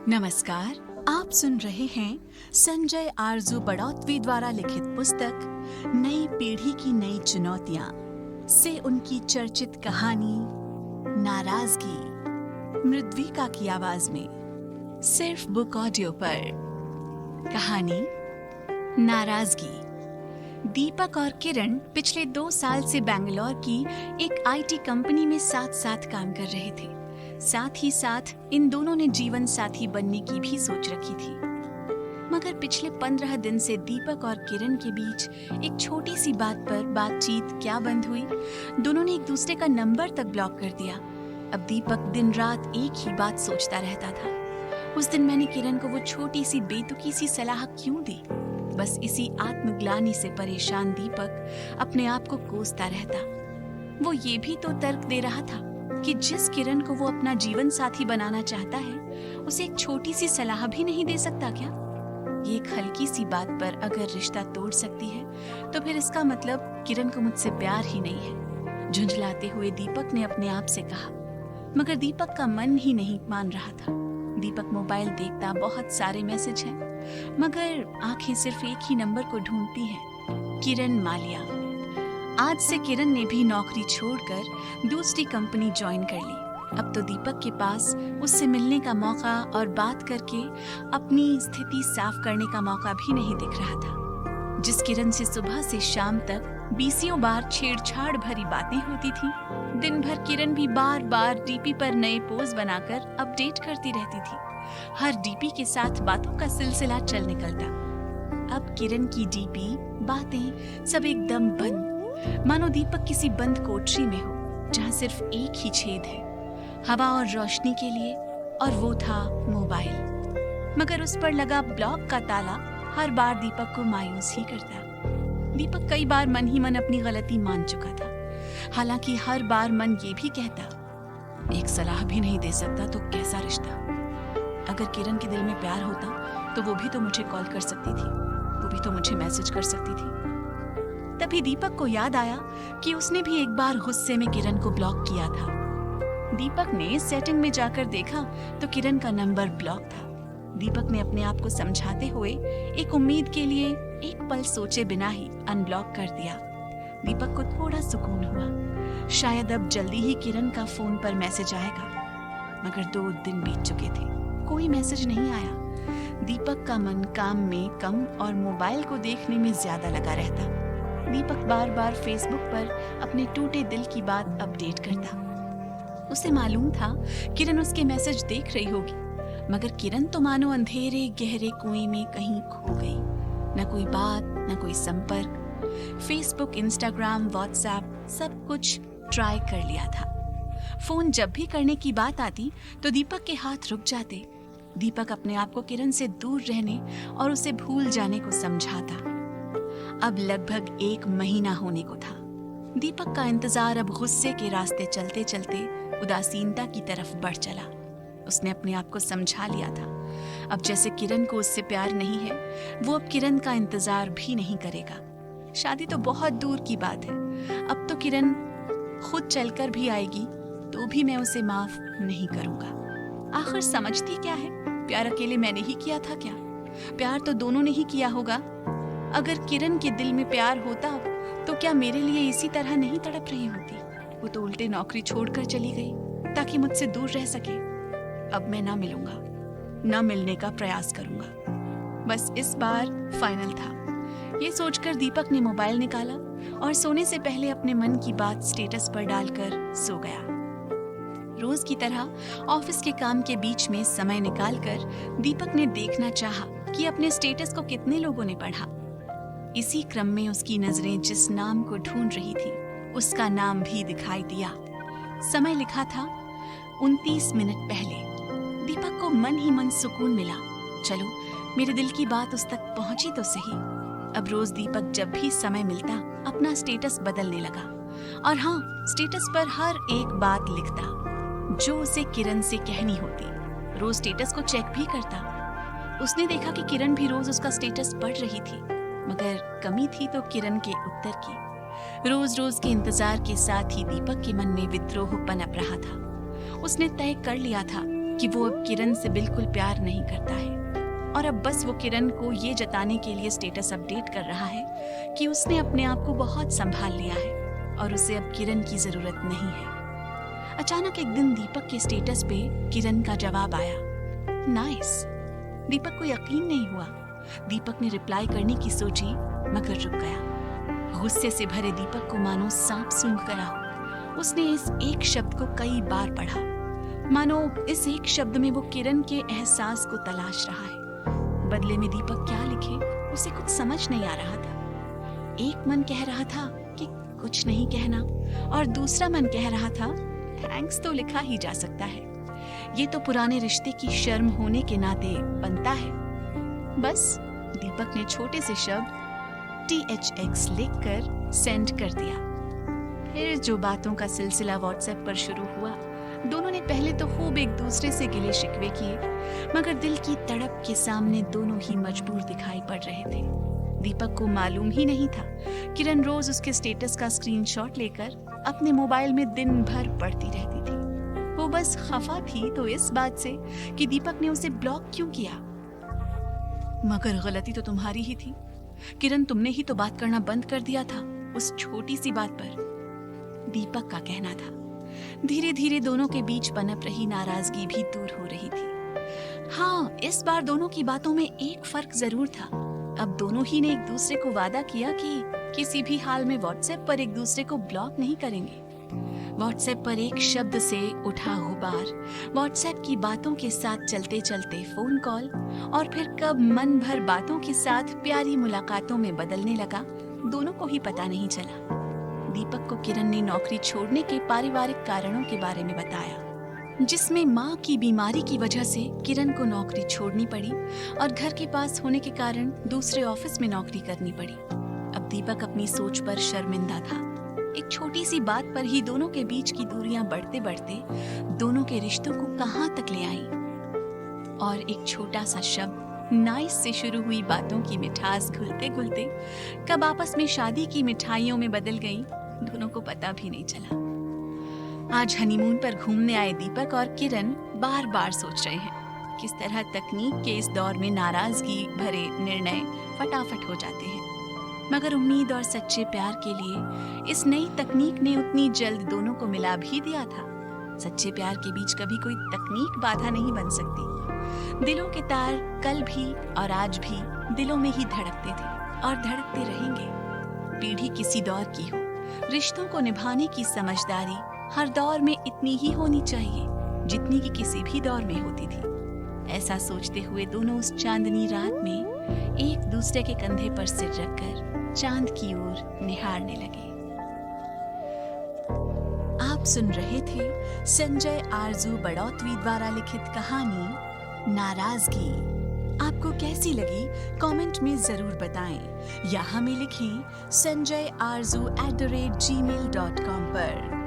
नमस्कार, आप सुन रहे हैं संजय आरजू बड़ौतवी द्वारा लिखित पुस्तक नई पीढ़ी की नई चुनौतियां से उनकी चर्चित कहानी नाराजगी मृद्विका की आवाज में सिर्फ बुक ऑडियो पर। कहानी नाराजगी। दीपक और किरण पिछले 2 साल से बेंगलोर की एक आईटी कंपनी में साथ साथ काम कर रहे थे। साथ ही साथ इन दोनों ने जीवन साथी बनने की भी सोच रखी थी। मगर पिछले 15 दिन से दीपक और किरण के बीच एक छोटी सी बात पर बातचीत क्या बंद हुई, दोनों ने एक दूसरे का नंबर तक ब्लॉक कर दिया। अब दीपक दिन रात एक ही बात सोचता रहता था, उस दिन मैंने किरण को वो छोटी सी बेतुकी सी सलाह क्यों दी। बस इसी आत्मग्लानि से परेशान दीपक अपने आप को कोसता रहता। वो ये भी तो तर्क दे रहा था कि जिस किरण को वो अपना जीवन साथी बनाना चाहता है, उसे एक छोटी सी सलाह भी नहीं दे सकता क्या? ये एक हल्की सी बात पर अगर रिश्ता तोड़ सकती है, तो फिर इसका मतलब किरण को मुझसे प्यार ही नहीं है। झुंझलाते हुए दीपक ने अपने आप से कहा, मगर दीपक का मन ही नहीं मान रहा था। दीपक मोबाइल देखता, बहुत सारे मैसेज हैं, मगर आंखें सिर्फ एक ही नंबर को ढूंढती हैं, किरण मालिया। आज से किरण ने भी नौकरी छोड़कर दूसरी कंपनी ज्वाइन कर ली। अब तो दीपक के पास उससे मिलने का मौका और बात करके अपनी स्थिति साफ करने का मौका भी नहीं दिख रहा था। जिस किरण से सुबह से शाम तक बीसियों बार छेड़छाड़ भरी बातें होती थी, दिन भर किरण भी बार बार डीपी पर नए पोज बनाकर अपडेट करती रहती थी। हर डीपी के साथ बातों का सिलसिला चल निकलता। अब किरण की डीपी, बातें सब एकदम बंद, मानो दीपक किसी बंद कोठरी में हो जहां सिर्फ एक ही छेद है, हवा और रोशनी के लिए, और वो था मोबाइल। मगर उस पर लगा ब्लॉक का ताला हर बार दीपक को मायूस ही करता। दीपक कई बार मन ही मन अपनी गलती मान चुका था। हालांकि हर बार मन ये भी कहता, एक सलाह भी नहीं दे सकता तो कैसा रिश्ता। अगर किरण के दिल में प्यार होता तो वो भी तो मुझे कॉल कर सकती थी, वो भी तो मुझे मैसेज कर सकती थी। तभी दीपक को याद आया कि उसने भी एक बार गुस्से में किरण को ब्लॉक किया था। दीपक ने सेटिंग में जाकर देखा तो किरण का नंबर ब्लॉक था। दीपक ने अपने आप को समझाते हुए एक उम्मीद के लिए एक पल सोचे बिना ही अनब्लॉक कर दिया। दीपक को थोड़ा सुकून हुआ, शायद अब जल्दी ही किरण का फोन पर मैसेज आएगा। मगर 2 दिन बीत चुके थे, कोई मैसेज नहीं आया। दीपक का मन काम में कम और मोबाइल को देखने में ज्यादा लगा रहता। दीपक बार बार फेसबुक पर अपने टूटे दिल की बात अपडेट करता। उसे मालूम था किरण उसके मैसेज देख रही होगी, मगर किरण तो मानो अंधेरे गहरे कुएं में कहीं खो गई। न कोई बात, न कोई संपर्क। फेसबुक, इंस्टाग्राम, व्हाट्सएप सब कुछ ट्राई कर लिया था। फोन जब भी करने की बात आती तो दीपक के हाथ रुक जाते। दीपक अपने आप को किरण से दूर रहने और उसे भूल जाने को समझाता। अब लगभग 1 महीना होने को था। दीपक का इंतजार अब गुस्से के रास्ते चलते चलते उदासीनता की तरफ बढ़ चला। उसने अपने आप को समझा लिया था, अब जैसे किरण को उससे प्यार नहीं है, वो अब किरण का इंतजार भी नहीं करेगा। शादी तो बहुत दूर की बात है, अब तो किरण खुद चलकर भी आएगी तो भी मैं उसे माफ नहीं करूंगा। आखिर समझती क्या है? प्यार अकेले मैंने ही किया था क्या? प्यार तो दोनों ने ही किया होगा। अगर किरण के दिल में प्यार होता तो क्या मेरे लिए इसी तरह नहीं तड़प रही होती? वो तो उल्टे नौकरी छोड़कर चली गई ताकि मुझसे दूर रह सके। अब मैं ना मिलूंगा, ना मिलने का प्रयास करूंगा। बस इस बार फाइनल था। ये सोचकर दीपक ने मोबाइल निकाला और सोने से पहले अपने मन की बात स्टेटस पर डालकर सो गया। रोज की तरह ऑफिस के काम के बीच में समय निकालकर दीपक ने देखना चाहा कि अपने स्टेटस को कितने लोगों ने पढ़ा। इसी क्रम में उसकी नजरें जिस नाम को ढूंढ रही थी, उसका नाम भी दिखाई दिया। समय लिखा था 29 मिनट पहले। दीपक को मन ही मन सुकून मिला। चलो, मेरे दिल की बात उस तक पहुंची तो सही। अब रोज दीपक जब भी समय मिलता अपना स्टेटस बदलने लगा, और हाँ, स्टेटस पर हर एक बात लिखता जो उसे किरण से कहनी होती। रोज स्टेटस को चेक भी करता। उसने देखा कि किरण भी रोज उसका स्टेटस पढ़ रही थी, मगर कमी थी तो किरण के उत्तर की। रोज रोज के इंतजार के साथ ही दीपक के मन में विद्रोह पनप रहा था। उसने तय कर लिया था कि वो अब किरण से बिल्कुल प्यार नहीं करता है और अब बस वो किरण को ये जताने के लिए स्टेटस अपडेट कर रहा है कि उसने अपने आप को बहुत संभाल लिया है और उसे अब किरण की जरूरत नहीं है। अचानक एक दिन दीपक के स्टेटस पे किरण का जवाब आया, नाइस। दीपक को यकीन नहीं हुआ। दीपक ने रिप्लाई करने की सोची मगर रुक गया। गुस्से से भरे दीपक को मानो सांप सूंघ कर आ। उसने इस एक शब्द को कई बार पढ़ा, मानो इस एक शब्द में वो किरण के एहसास को तलाश रहा है। बदले में दीपक क्या लिखे उसे कुछ समझ नहीं आ रहा था। एक मन कह रहा था कि कुछ नहीं कहना और दूसरा मन कह रहा था थैंक्स तो लिखा ही जा सकता है, ये तो पुराने रिश्ते की शर्म होने के नाते बनता है। बस दीपक ने छोटे से शब्द THX लिखकर सेंड कर दिया। फिर जो बातों का सिलसिला व्हाट्सएप पर शुरू हुआ, दोनों ने पहले तो खूब एक दूसरे से गिले शिकवे किए, मगर दिल की तड़प के सामने दोनों ही मजबूर दिखाई पड़ रहे थे। दीपक को मालूम ही नहीं था किरण रोज उसके स्टेटस का स्क्रीनशॉट लेकर अपने मोबाइल में दिन भर पढ़ती रहती थी। वो बस खफा थी तो इस बात से कि दीपक ने उसे ब्लॉक क्यों किया। मगर गलती तो तुम्हारी ही थी किरण, तुमने ही तो बात करना बंद कर दिया था उस छोटी सी बात पर, दीपक का कहना था। धीरे धीरे दोनों के बीच पनप रही नाराजगी भी दूर हो रही थी। हाँ, इस बार दोनों की बातों में एक फर्क जरूर था। अब दोनों ही ने एक दूसरे को वादा किया कि किसी भी हाल में व्हाट्सएप पर एक दूसरे को ब्लॉक नहीं करेंगे। व्हाट्सएप पर एक शब्द से उठा गुबार, व्हाट्सएप की बातों के साथ चलते चलते फोन कॉल और फिर कब मन भर बातों के साथ प्यारी मुलाकातों में बदलने लगा, दोनों को ही पता नहीं चला। दीपक को किरण ने नौकरी छोड़ने के पारिवारिक कारणों के बारे में बताया, जिसमें माँ की बीमारी की वजह से किरण को नौकरी छोड़नी पड़ी और घर के पास होने के कारण दूसरे ऑफिस में नौकरी करनी पड़ी। अब दीपक अपनी सोच पर शर्मिंदा था। एक छोटी सी बात पर ही दोनों के बीच की दूरियां बढ़ते बढ़ते दोनों के रिश्तों को कहां तक ले आई और एक छोटा सा शब्द नाइस से शुरू हुई बातों की मिठास घुलते घुलते कब आपस में शादी की मिठाइयों में बदल गई, दोनों को पता भी नहीं चला। आज हनीमून पर घूमने आए दीपक और किरण बार बार सोच रहे हैं किस तरह तकनीक के इस दौर में नाराजगी भरे निर्णय फटाफट हो जाते हैं, मगर उम्मीद और सच्चे प्यार के लिए इस नई तकनीक ने उतनी जल्द दोनों को मिला भी दिया था। सच्चे प्यार के बीच कभी कोई तकनीक बाधा नहीं बन सकती। दिलों के तार कल भी और आज भी दिलों में ही धड़कते थे और धड़कते रहेंगे। पीढ़ी किसी दौर की हो, रिश्तों को निभाने की समझदारी हर दौर में इतनी ही होनी चाहिए जितनी कि किसी भी दौर में होती थी। ऐसा सोचते हुए दोनों उस चांदनी रात में एक दूसरे के कंधे पर सिर रखकर चांद की ओर निहारने लगे। आप सुन रहे थे संजय आरजू बड़ौतवी द्वारा लिखित कहानी नाराजगी। आपको कैसी लगी कमेंट में जरूर बताएं या हमें लिखें sanjayarzu@gmail.com पर।